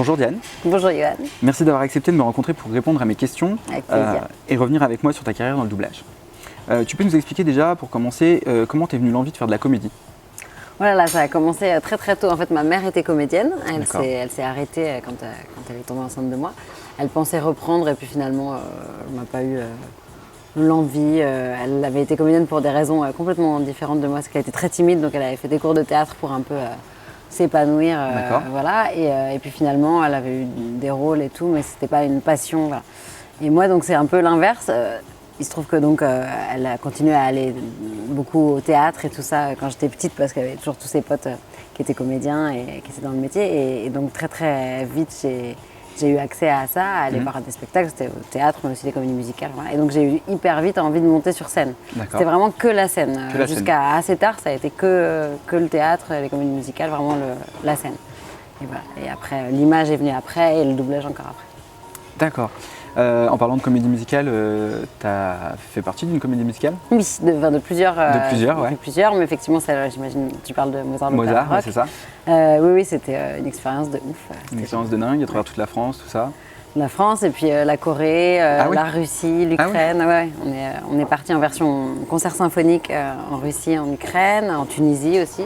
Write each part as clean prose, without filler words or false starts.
Bonjour Diane. Bonjour Yoann. Merci d'avoir accepté de me rencontrer pour répondre à mes questions et revenir avec moi sur ta carrière dans le doublage. Tu peux nous expliquer déjà, pour commencer, comment t'es venue l'envie de faire de la comédie? Voilà, ça a commencé très très tôt. En fait, ma mère était comédienne. Elle s'est arrêtée quand elle est tombée enceinte de moi. Elle pensait reprendre et puis finalement, elle n'a pas eu l'envie. Elle avait été comédienne pour des raisons complètement différentes de moi, parce qu'elle était très timide, donc elle avait fait des cours de théâtre pour un peu s'épanouir. Voilà. Et puis finalement, elle avait eu des rôles et tout, mais c'était pas une passion. Voilà. Et moi, donc c'est un peu l'inverse. Il se trouve que donc elle a continué à aller beaucoup au théâtre et tout ça quand j'étais petite, parce qu'elle avait toujours tous ses potes qui étaient comédiens et qui étaient dans le métier. Et donc très très vite, j'ai eu accès à ça, à aller voir des spectacles, c'était au théâtre, mais aussi des comédies musicales. Voilà. Et donc j'ai eu hyper vite envie de monter sur scène. C'était vraiment que la scène. Jusqu'à assez tard, ça a été que le théâtre, les comédies musicales, vraiment la scène. Et voilà. Et après, l'image est venue après et le doublage encore après. D'accord. En parlant de comédie musicale, tu as fait partie d'une comédie musicale? Oui, de plusieurs. De plusieurs, mais effectivement, j'imagine, tu parles de Mozart. Mozart, ouais, c'est ça. Oui, c'était une expérience de ouf. Une expérience de dingue, à travers toute la France, tout ça. La France et puis la Corée, la Russie, l'Ukraine. Ouais, on est parti en version concert symphonique en Russie, en Ukraine, en Tunisie aussi.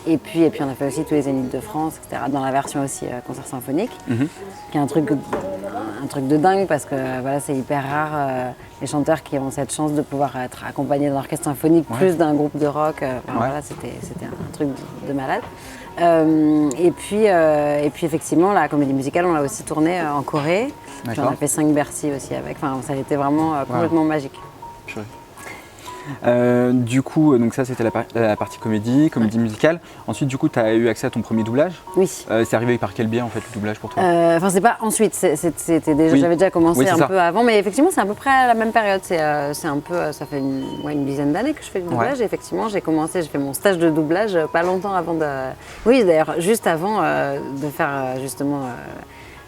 Et puis on a fait aussi tous les Zéniths de France, etc. Dans la version aussi concert symphonique, qui est un truc de dingue, parce que voilà, c'est hyper rare les chanteurs qui ont cette chance de pouvoir être accompagnés d'un orchestre symphonique plus d'un groupe de rock. Voilà, c'était un truc de malade. Et puis effectivement, la comédie musicale, on l'a aussi tournée en Corée. J'en ai fait 5 Bercy aussi avec. Enfin, ça a été vraiment complètement magique. Purée. Du coup, donc ça c'était la partie comédie musicale. Ensuite, du coup, tu as eu accès à ton premier doublage. Oui. C'est arrivé par quel biais en fait le doublage pour toi? Enfin, c'est pas ensuite, c'était déjà, j'avais déjà commencé un peu avant, mais effectivement, c'est à peu près à la même période. C'est un peu, ça fait une dizaine d'années que je fais du doublage. Et effectivement, j'ai fait mon stage de doublage pas longtemps avant de. Oui, d'ailleurs, juste avant de faire justement.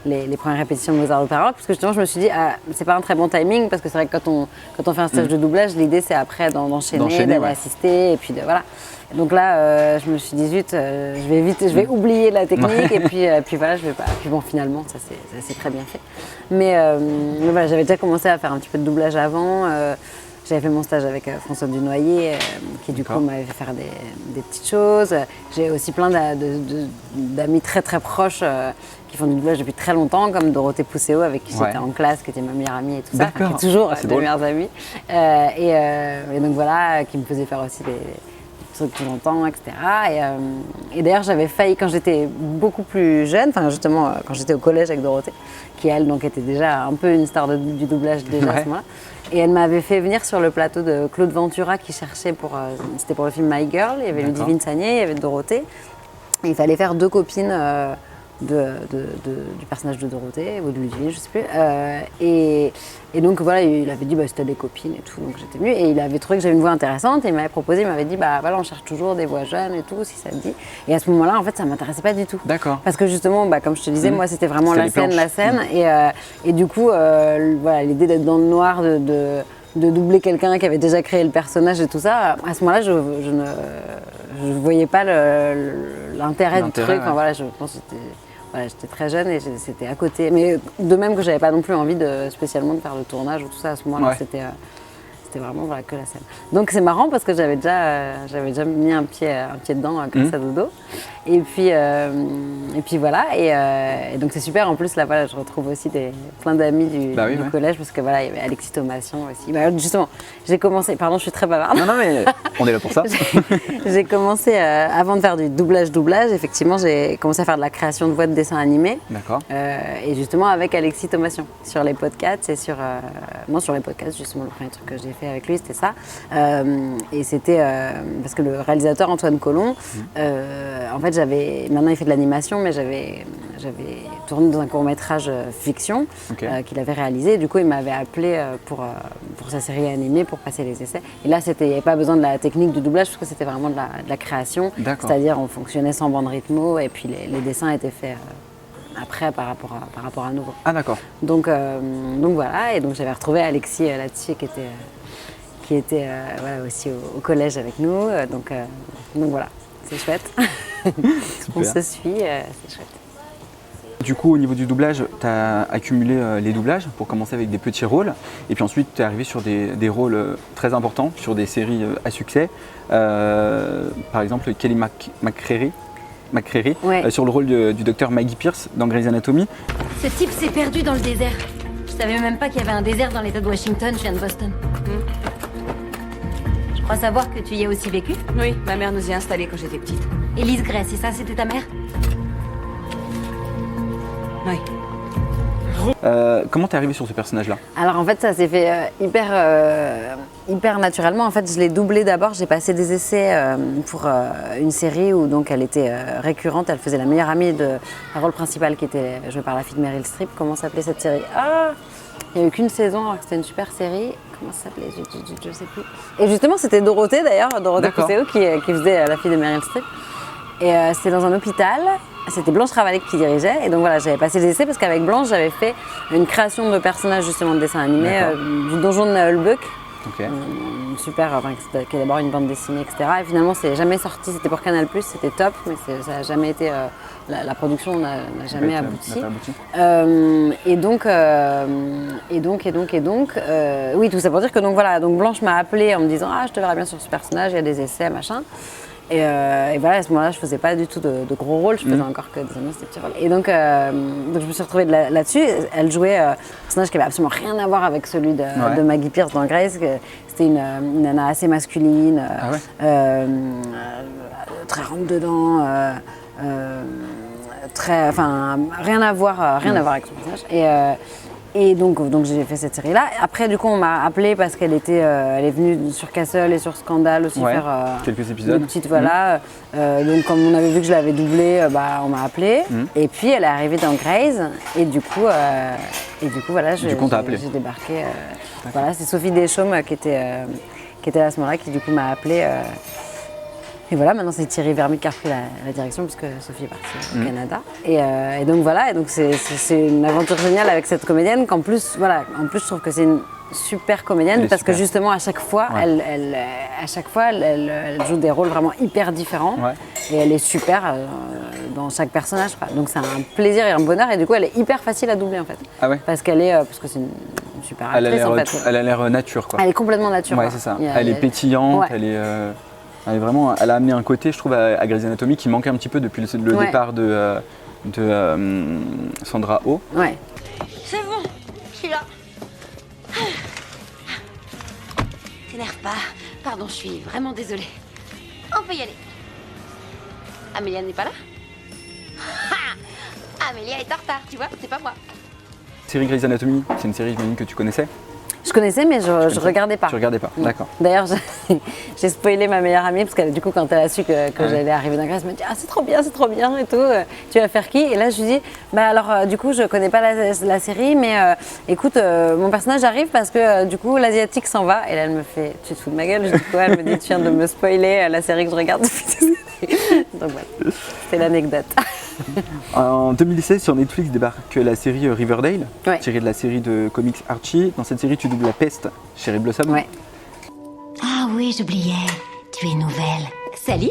Les premières répétitions de Mozart Opéra Rock, parce que justement je me suis dit c'est pas un très bon timing, parce que c'est vrai que quand on fait un stage de doublage, l'idée c'est après d'enchaîner, d'aller assister et puis voilà. Donc là je me suis dit zut, je vais oublier la technique et puis voilà, je vais pas. Puis bon, finalement ça s'est très bien fait. Mais voilà, j'avais déjà commencé à faire un petit peu de doublage avant. J'avais fait mon stage avec François Dunoyer, qui du coup m'avait fait faire des petites choses. J'ai aussi plein d'amis très très proches qui font du doublage depuis très longtemps, comme Dorothée Pousseau, avec qui j'étais en classe, qui était ma meilleure amie et tout ça, qui est toujours mes meilleures amies. Et donc voilà, qui me faisait faire aussi des trucs de temps en temps, etc. Et d'ailleurs, j'avais failli, quand j'étais beaucoup plus jeune, enfin justement quand j'étais au collège avec Dorothée, qui elle donc était déjà un peu une star du doublage déjà à ce moment-là. Et elle m'avait fait venir sur le plateau de Claude Ventura, qui cherchait c'était pour le film My Girl. Il y avait Ludivine Sagné, il y avait Dorothée. Et il fallait faire 2 copines du personnage de Dorothée ou de Ludivine, je sais plus. Et donc voilà, il avait dit si t'as des copines et tout, donc j'étais venue. Et il avait trouvé que j'avais une voix intéressante et il m'avait proposé, il m'avait dit voilà, on cherche toujours des voix jeunes et tout, si ça te dit. Et à ce moment-là, en fait, ça m'intéressait pas du tout. D'accord. Parce que justement, comme je te disais, moi c'était vraiment la scène. Et du coup, voilà, l'idée d'être dans le noir, de doubler quelqu'un qui avait déjà créé le personnage et tout ça, à ce moment-là, je ne voyais pas l'intérêt du truc. Enfin, voilà, je pense que j'étais très jeune et c'était à côté. Mais de même que j'avais pas non plus envie spécialement de faire le tournage ou tout ça à ce moment-là, c'était vraiment que la scène. Donc c'est marrant parce que j'avais déjà mis un pied dedans grâce à Dodo. Et puis voilà, et donc c'est super. En plus là, voilà, je retrouve aussi plein d'amis du collège, parce que voilà, il y avait Alexis Thomasian aussi. Justement, j'ai commencé, pardon, je suis très bavarde. Non, mais on est là pour ça. J'ai commencé, avant de faire du doublage, effectivement, j'ai commencé à faire de la création de voix de dessins animés. D'accord. Et justement avec Alexis Thomasian, sur les podcasts et sur les podcasts, justement, le premier truc que j'ai fait avec lui, c'était ça. Et c'était parce que le réalisateur Antoine Colomb, en fait, maintenant il fait de l'animation, mais j'avais tourné dans un court-métrage fiction qu'il avait réalisé. Et du coup, il m'avait appelé pour sa série animée, pour passer les essais. Et là, il n'y avait pas besoin de la technique du doublage, parce que c'était vraiment de la création. C'est-à-dire, on fonctionnait sans bande rythmo, et puis les dessins étaient faits après par rapport à nouveau. Ah d'accord. Donc voilà, et donc j'avais retrouvé Alexis là-dessus, qui était voilà, aussi au collège avec nous. Donc voilà, c'est chouette. On se suit, c'est chouette. Du coup, au niveau du doublage, tu as accumulé les doublages pour commencer avec des petits rôles. Et puis ensuite, tu es arrivé sur des rôles très importants, sur des séries à succès. Par exemple, Kelly McCreary, sur le rôle du docteur Maggie Pierce dans Grey's Anatomy. Ce type s'est perdu dans le désert. Je savais même pas qu'il y avait un désert dans l'état de Washington, je viens de Boston. Je crois savoir que tu y as aussi vécu. Oui, ma mère nous y a installés quand j'étais petite. Elise Gray, c'est ça, c'était ta mère? Oui. Comment t'es arrivée sur ce personnage-là? Alors en fait ça s'est fait hyper naturellement. En fait je l'ai doublé d'abord, j'ai passé des essais pour une série où donc elle était récurrente, elle faisait la meilleure amie de la rôle principal qui était jouée par la fille de Meryl Streep. Comment s'appelait cette série? Il n'y a eu qu'une saison alors que c'était une super série. Comment ça s'appelait? Je sais plus. Et justement c'était Dorothée d'ailleurs, Dorothée Pousseau qui faisait la fille de Meryl Streep. Et c'était dans un hôpital. C'était Blanche Ravalik qui dirigeait, et donc voilà, j'avais passé les essais parce qu'avec Blanche, j'avais fait une création de personnages justement de dessin animé du donjon de Naheulbeuk. Super, qui est d'abord une bande dessinée, etc. Et finalement, c'est jamais sorti, c'était pour Canal+, c'était top, mais ça n'a jamais été, la production n'a jamais abouti. Oui, tout ça pour dire que donc voilà, donc Blanche m'a appelée en me disant je te verrai bien sur ce personnage, il y a des essais, machin. Et voilà, à ce moment-là, je faisais pas du tout de gros rôles, je faisais encore que des petits rôles. Et donc je me suis retrouvée là-dessus. Elle jouait un personnage qui avait absolument rien à voir avec celui de Maggie Pierce dans Grey's. C'était une nana assez masculine, très rentre-dedans, rien à voir avec son personnage. Et donc j'ai fait cette série-là. Après, du coup, on m'a appelée parce qu'elle elle est venue sur Castle et sur Scandal aussi faire quelques épisodes. Une petite, voilà. Donc, comme on avait vu que je l'avais doublée, on m'a appelée. Et puis, elle est arrivée dans Grey's. Et du coup, voilà, j'ai débarqué. Voilà, c'est Sophie Deschaumes qui était là à ce moment-là, qui du coup m'a appelée. Et voilà, maintenant c'est Thierry Vermy qui a repris la direction puisque Sophie est partie au Canada. Et donc voilà, et donc c'est une aventure géniale avec cette comédienne qu'en plus, voilà, je trouve que c'est une super comédienne parce que justement à chaque fois, elle joue des rôles vraiment hyper différents et elle est super dans chaque personnage, quoi. Donc c'est un plaisir et un bonheur et du coup elle est hyper facile à doubler en fait. Parce que c'est une super actrice en fait. Elle a l'air nature, quoi. Elle est complètement nature. Ouais, c'est ça. Elle est pétillante, elle a amené un côté, je trouve, à Grey's Anatomy qui manquait un petit peu depuis le départ de Sandra Oh. Ouais. C'est bon, je suis là. T'énerve pas. Pardon, je suis vraiment désolée. On peut y aller. Amélia n'est pas là? Amélia est en retard, tu vois, c'est pas moi. Série Grey's Anatomy, c'est une série, j'imagine, que tu connaissais? Je connaissais, mais je regardais pas. Tu regardais pas, d'accord. D'ailleurs, j'ai spoilé ma meilleure amie, parce que du coup, quand elle a su que j'allais arriver dans Grey's, elle m'a dit c'est trop bien et tout. Tu vas faire qui? Et là, je lui dis alors, du coup, je connais pas la série, mais écoute, mon personnage arrive parce que du coup, l'asiatique s'en va. Et là, elle me fait tu te fous de ma gueule? Je dis quoi? Elle me dit tu viens de me spoiler la série que je regarde depuis des années. Donc voilà, c'est l'anecdote. En 2016, sur Netflix débarque la série Riverdale, tirée de la série de comics Archie. Dans cette série, tu doubles la peste, Cherry Blossom. Ah oui, j'oubliais. Tu es nouvelle. Salut,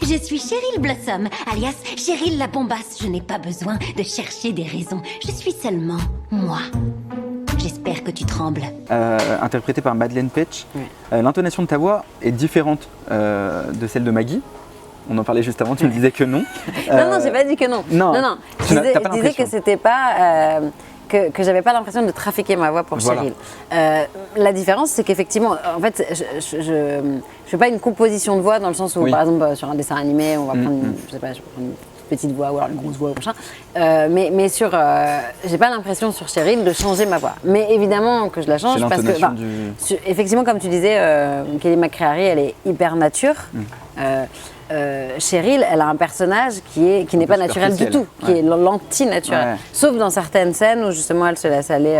je suis Cheryl Blossom, alias Cheryl la bombasse. Je n'ai pas besoin de chercher des raisons. Je suis seulement moi. J'espère que tu trembles. Interprétée par Madeleine Petsch. L'intonation de ta voix est différente de celle de Maggie. On en parlait juste avant, tu me disais que non. Non, j'ai pas dit que non. Non. Je disais que c'était pas. Que j'avais pas l'impression de trafiquer ma voix pour Cheryl. La différence, c'est qu'effectivement, en fait, je fais pas une composition de voix dans le sens où, par exemple, sur un dessin animé, on va prendre, je vais prendre une petite voix ou alors une grosse voix ou machin. Mais j'ai pas l'impression sur Cheryl de changer ma voix. Mais évidemment que je la change parce que, effectivement, comme tu disais, Kelly McCreary, elle est hyper nature. Cheryl, elle a un personnage qui n'est pas naturel du tout, qui est l'anti-naturel. Sauf dans certaines scènes où justement elle se laisse aller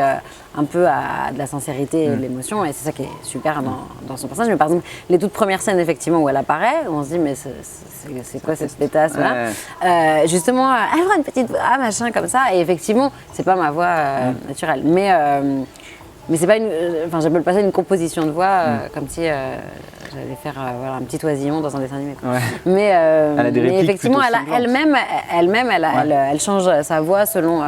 un peu à de la sincérité et de l'émotion, et c'est ça qui est super dans son personnage. Mais par exemple, les toutes premières scènes effectivement où elle apparaît, on se dit mais c'est quoi cette pétasse là? Justement, elle a une petite voix, machin comme ça, et effectivement, c'est pas ma voix naturelle. Mais mais c'est pas j'appelle pas ça une composition de voix, comme si j'allais faire un petit oisillon dans un dessin animé. Quoi. Ouais. Mais, elle a des répliques effectivement, elle change sa voix selon.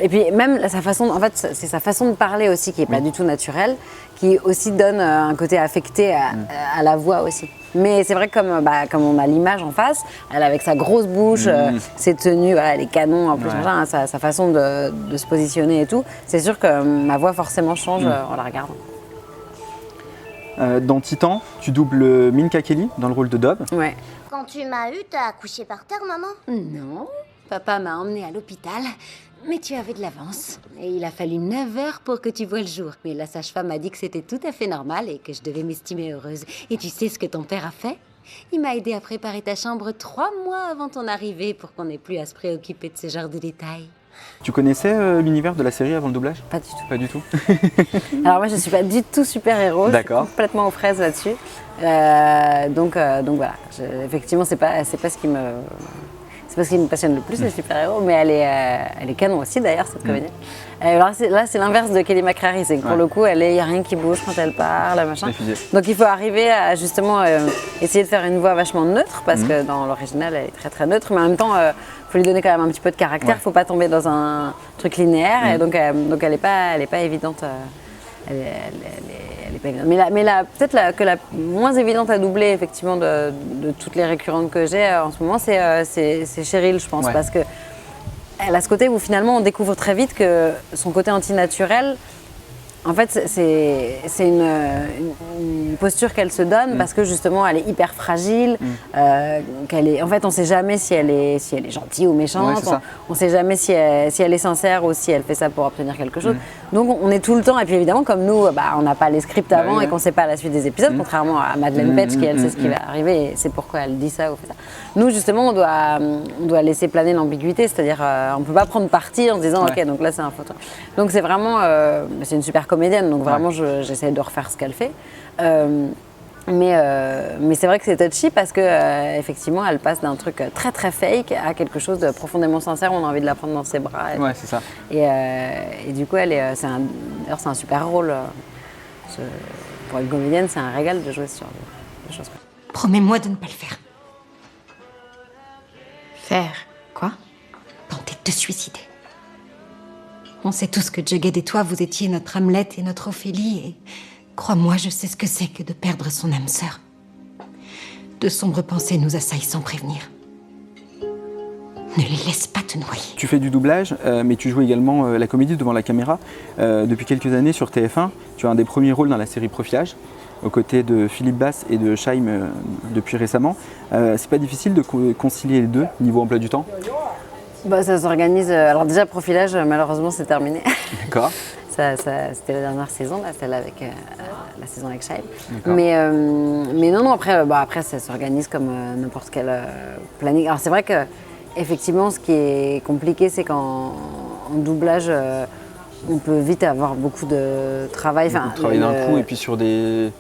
Et puis même c'est sa façon de parler aussi qui est pas du tout naturelle, qui aussi donne un côté affecté à la voix aussi. Mais c'est vrai que comme on a l'image en face, elle avec sa grosse bouche, ses tenues, les canons en plus, sa façon de se positionner et tout, c'est sûr que ma voix forcément change en la regardant. Dans Titan, tu doubles Minka Kelly dans le rôle de Dob. Ouais. Quand tu m'as eu, t'as accouché par terre, maman? Non, papa m'a emmenée à l'hôpital, mais tu avais de l'avance. Et il a fallu 9 heures pour que tu vois le jour. Mais la sage-femme a dit que c'était tout à fait normal et que je devais m'estimer heureuse. Et tu sais ce que ton père a fait? Il m'a aidé à préparer ta chambre 3 mois avant ton arrivée pour qu'on n'ait plus à se préoccuper de ce genre de détails. Tu connaissais l'univers de la série avant le doublage? Pas du tout. Pas du tout. Alors moi je suis pas du tout super-héros, je suis complètement aux fraises là-dessus. Donc voilà, effectivement c'est pas ce qui me passionne le plus, les super-héros, mais elle est canon aussi d'ailleurs cette comédienne. Alors là c'est l'inverse de Kelly McCreary, c'est que pour le coup il n'y a rien qui bouge quand elle parle, machin. Donc il faut arriver à justement essayer de faire une voix vachement neutre, parce que dans l'original elle est très très neutre, mais en même temps faut lui donner quand même un petit peu de caractère, faut pas tomber dans un truc linéaire, et donc elle est pas évidente. Elle est pas évidente. Mais peut-être que la moins évidente à doubler effectivement de toutes les récurrentes que j'ai en ce moment, c'est Cheryl, je pense, parce que elle a ce côté où finalement on découvre très vite que son côté antinaturel, en fait, c'est une posture qu'elle se donne parce que justement elle est hyper fragile, en fait on ne sait jamais si elle est gentille ou méchante, on ne sait jamais si elle est sincère ou si elle fait ça pour obtenir quelque chose. Donc on est tout le temps, et puis évidemment comme nous on n'a pas les scripts avant et qu'on ne sait pas la suite des épisodes, contrairement à Madeleine Petsch qui elle sait ce qui va arriver et c'est pourquoi elle dit ça ou fait ça. Nous justement on doit laisser planer l'ambiguïté, c'est-à-dire on ne peut pas prendre parti en se disant ok donc là c'est un photo. Donc c'est vraiment, c'est une super comédienne, donc vraiment j'essaie de refaire ce qu'elle fait. Mais c'est vrai que c'est touchy parce que effectivement elle passe d'un truc très très fake à quelque chose de profondément sincère, on a envie de la prendre dans ses bras. Ouais, c'est ça. Et du coup d'ailleurs c'est un super rôle. Pour une comédienne c'est un régal de jouer sur des choses. Promets-moi de ne pas le faire. Faire quoi? Tenter de te suicider. On sait tous que Jughead et toi, vous étiez notre Hamlet et notre Ophélie, et crois-moi, je sais ce que c'est que de perdre son âme sœur. De sombres pensées nous assaillent sans prévenir. Ne les laisse pas te noyer. Tu fais du doublage, mais tu joues également la comédie devant la caméra. Depuis quelques années sur TF1, tu as un des premiers rôles dans la série Profilage, aux côtés de Philippe Bass et de Chaim depuis récemment. C'est pas difficile de concilier les deux, niveau emploi du temps? Ça s'organise. Alors déjà Profilage, malheureusement c'est terminé. D'accord. C'était la dernière saison, là, celle avec la saison avec Chaim. Mais non, après ça s'organise comme n'importe quel planning. Alors c'est vrai que effectivement ce qui est compliqué c'est qu'en doublage on peut vite avoir beaucoup de travail. Beaucoup de travail d'un coup et puis sur des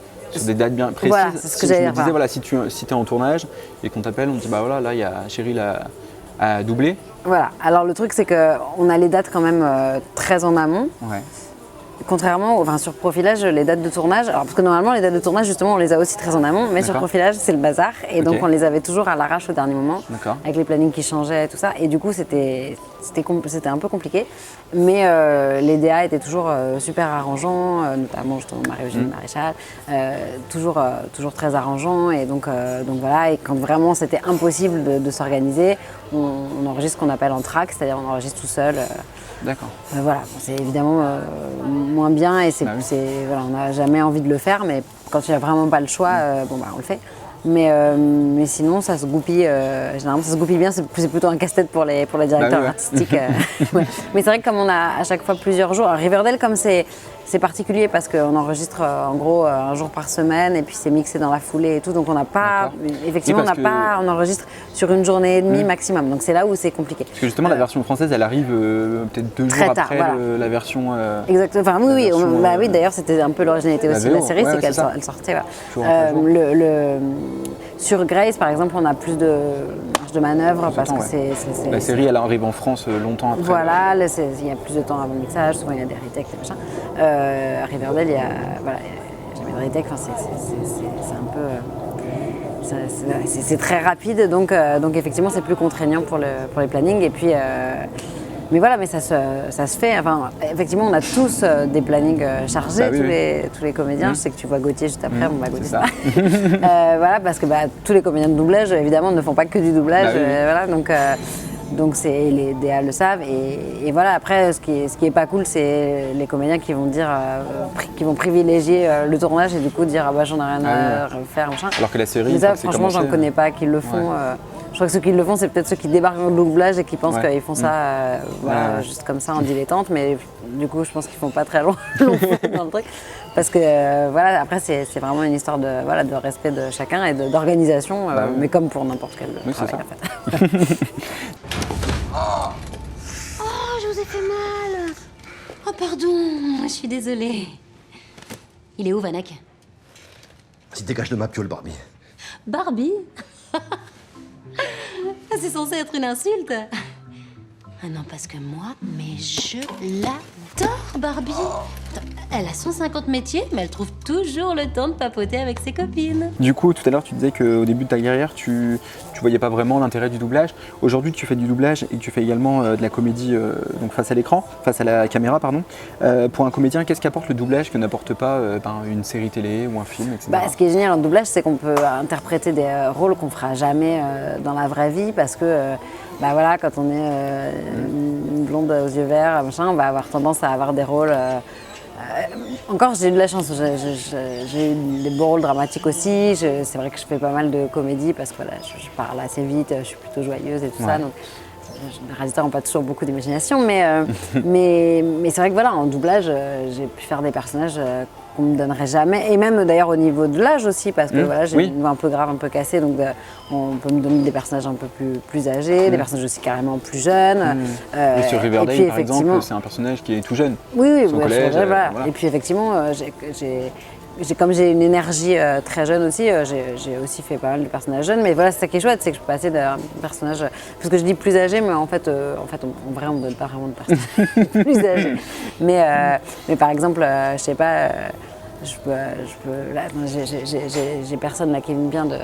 dates bien précises. Voilà, c'est ce que j'allais dire. Voilà, si tu es en tournage et qu'on t'appelle, on te dit voilà, là il y a Cheryl à doubler. Voilà, alors le truc c'est qu'on a les dates quand même très en amont. Ouais. Contrairement, sur Profilage, les dates de tournage, alors parce que normalement les dates de tournage justement on les a aussi très en amont, mais sur Profilage c'est le bazar et donc on les avait toujours à l'arrache au dernier moment, avec les plannings qui changeaient et tout ça, et du coup c'était un peu compliqué, mais les DA étaient toujours super arrangeants, notamment justement Marie-Eugénie Maréchal, toujours très arrangeants, et donc voilà, et quand vraiment c'était impossible de s'organiser, on enregistre ce qu'on appelle en track, c'est-à-dire on enregistre tout seul. D'accord. Voilà, c'est évidemment moins bien et on n'a jamais envie de le faire, mais quand il n'y a vraiment pas le choix, on le fait. Mais sinon, ça se goupille, généralement ça se goupille bien, c'est plutôt un casse-tête pour les directeurs artistiques. Ouais. Mais c'est vrai que comme on a à chaque fois plusieurs jours, Riverdale comme c'est particulier parce qu'on enregistre en gros un jour par semaine et puis c'est mixé dans la foulée et tout, donc on n'a pas, effectivement on enregistre sur une journée et demie maximum, donc c'est là où c'est compliqué. Parce que justement la version française elle arrive peut-être 2 jours après la version... Exactement, oui, d'ailleurs c'était un peu l'originalité aussi de la série, c'est qu'elle sortait. Sur Grace, par exemple, on a plus de marge de manœuvre parce que la série, elle arrive en France longtemps après. Voilà, il y a plus de temps avant le mixage, souvent il y a des retakes et machin. à Riverdale, il y a jamais de retake. Enfin, c'est un peu... c'est très rapide, donc effectivement, c'est plus contraignant pour les plannings. Et puis... mais voilà, mais ça se fait. Enfin, effectivement, on a tous des plannings chargés, tous les comédiens. Je sais que tu vois Gauthier juste après. Gauthier, c'est ça. Voilà, parce que tous les comédiens de doublage, évidemment, ne font pas que du doublage. Voilà, donc les DA le savent. Et voilà, après, ce qui est pas cool, c'est les comédiens qui vont dire, qui vont privilégier le tournage et du coup dire j'en ai rien à faire, machin. Alors que la série, ça, franchement, j'en connais pas qui le font. Je crois que ceux qui le font, c'est peut-être ceux qui débarquent dans le doublage et qui pensent qu'ils font ça juste comme ça en dilettante, mais du coup, je pense qu'ils font pas très long dans le truc. Parce que voilà, après, c'est vraiment une histoire de respect de chacun et d'organisation, mais comme pour n'importe quel travail, en fait. Oh, je vous ai fait mal. Oh, pardon, je suis désolée. Il est où, Vanek? Tu te dégages de ma piole, Barbie. Barbie? C'est censé être une insulte. Ah non, parce que moi, mais je l'adore, Barbie. Elle a 150 métiers, mais elle trouve toujours le temps de papoter avec ses copines. Du coup, tout à l'heure, tu disais qu'au début de ta carrière, tu voyais pas vraiment l'intérêt du doublage. Aujourd'hui, tu fais du doublage et tu fais également de la comédie donc face à l'écran, face à la caméra, pardon. Pour un comédien, qu'est-ce qu'apporte le doublage que n'apporte pas une série télé ou un film, etc. Ce qui est génial en doublage, c'est qu'on peut interpréter des rôles qu'on fera jamais dans la vraie vie parce que voilà, quand on est une blonde aux yeux verts, machin, on va avoir tendance à avoir des rôles. Encore, j'ai eu de la chance, j'ai eu des beaux rôles dramatiques aussi. C'est vrai que je fais pas mal de comédie parce que voilà, je parle assez vite, je suis plutôt joyeuse et tout ça. Donc, les réalisateurs n'ont pas toujours beaucoup d'imagination, mais c'est vrai que voilà, en doublage, j'ai pu faire des personnages qu'on ne me donnerait jamais, et même d'ailleurs au niveau de l'âge aussi, parce que voilà, j'ai une voix un peu grave, un peu cassée, donc on peut me donner des personnages un peu plus âgés, des personnages aussi carrément plus jeunes. Et sur Riverdale, par exemple, c'est un personnage qui est tout jeune. Oui, son collège, voilà. Et puis effectivement, comme j'ai une énergie très jeune aussi, j'ai aussi fait pas mal de personnages jeunes. Mais voilà, c'est ça qui est chouette, c'est que je peux passer d'un personnage, parce que je dis plus âgé, mais en fait en vrai, on me donne pas vraiment de personnage plus âgé. Mais par exemple, je sais pas, j'ai personne là qui me vient de...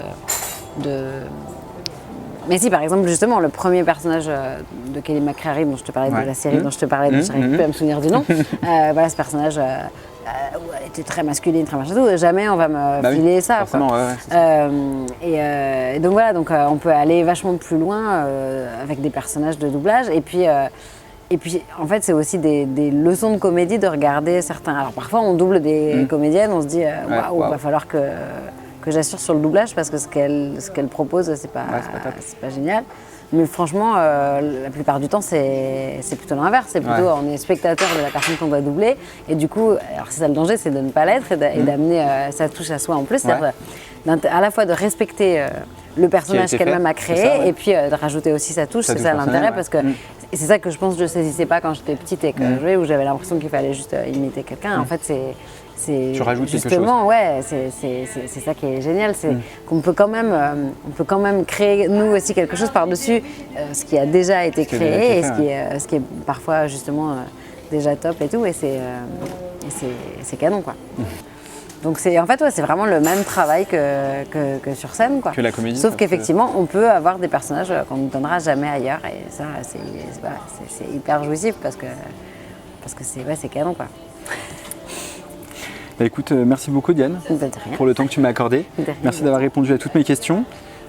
Mais si, par exemple, justement, le premier personnage de Kelly McCreary dont je te parlais, de la série dont je te parlais, dont je n'arrive plus à me souvenir du nom, voilà, ce personnage, elle était très masculine, très machin tout, jamais on va me filer ça. Et donc voilà, on peut aller vachement plus loin avec des personnages de doublage. Et puis, en fait, c'est aussi des leçons de comédie de regarder certains. Alors parfois, on double des comédiennes, on se dit, waouh, il va falloir que j'assure sur le doublage parce que ce qu'elle propose, c'est pas génial. Mais franchement, la plupart du temps, c'est plutôt l'inverse. C'est plutôt on est spectateur de la personne qu'on doit doubler. Et du coup, alors c'est ça le danger, c'est de ne pas l'être et d'amener sa touche à soi en plus. C'est-à-dire à la fois de respecter le personnage qu'elle-même a créé et puis de rajouter aussi sa touche. C'est ça l'intérêt parce que c'est ça que je pense que je ne saisissais pas quand j'étais petite et que je jouais, où j'avais l'impression qu'il fallait juste imiter quelqu'un. En fait, tu rajoutes justement, c'est ça qui est génial, c'est qu'on peut quand même créer nous aussi quelque chose par-dessus ce qui a déjà été créé et ce qui est parfois justement déjà top et tout, et c'est canon quoi. Donc en fait c'est vraiment le même travail que sur scène quoi. Que la comédie. Sauf qu'effectivement on peut avoir des personnages qu'on ne donnera jamais ailleurs et ça c'est hyper jouissif parce que c'est canon quoi. Écoute, merci beaucoup Diane pour le temps que tu m'as accordé. Merci d'avoir répondu à toutes mes questions.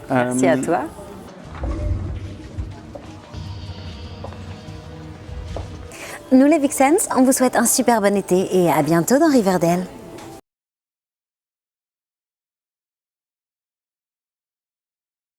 Merci à toi. Nous les Vixens, on vous souhaite un super bon été et à bientôt dans Riverdale.